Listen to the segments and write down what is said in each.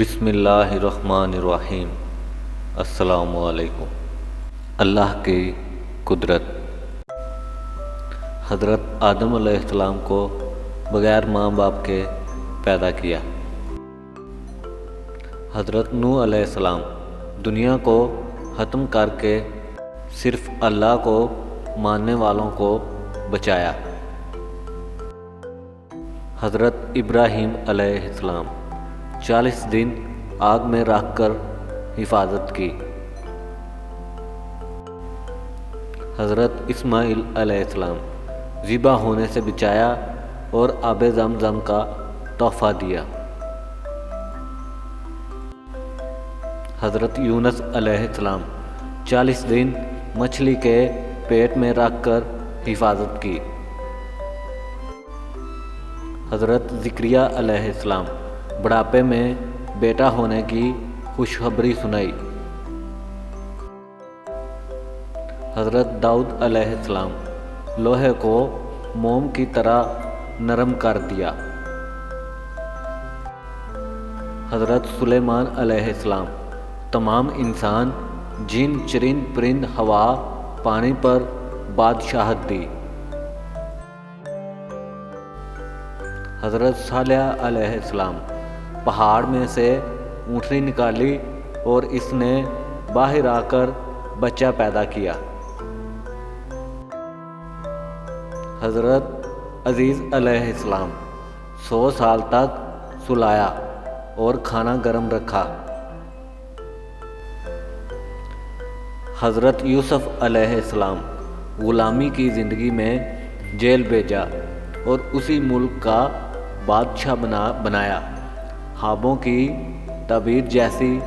بسم اللہ الرحمن الرحیم۔ السلام علیکم۔ اللہ کی قدرت۔ حضرت آدم علیہ السلام کو بغیر ماں باپ کے پیدا کیا۔ حضرت نوح علیہ السلام دنیا کو ختم کر کے صرف اللہ کو ماننے والوں کو بچایا۔ حضرت ابراہیم علیہ السلام 40 دن آگ میں رکھ کر حفاظت کی۔ حضرت اسماعیل علیہ السلام ذبح ہونے سے بچایا اور آب زمزم کا تحفہ دیا۔ حضرت یونس علیہ السلام 40 دن مچھلی کے پیٹ میں رکھ کر حفاظت کی۔ حضرت زکریا علیہ السلام بڑھاپے میں بیٹا ہونے کی خوشخبری سنائی۔ حضرت داؤد علیہ السلام لوہے کو موم کی طرح نرم کر دیا۔ حضرت سلیمان علیہ السلام تمام انسان، جن، چرند، پرند، ہوا، پانی پر بادشاہت دی۔ حضرت صالح علیہ السلام پہاڑ میں سے اونٹنی نکالی اور اس نے باہر آ کر بچہ پیدا کیا۔ حضرت عزیز علیہ السلام 100 سال تک سلایا اور کھانا گرم رکھا۔ حضرت یوسف علیہ السلام غلامی کی زندگی میں جیل بھیجا اور اسی ملک کا بادشاہ بنایا، خوابوں کی تعبیر جیسی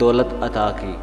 دولت عطا کی۔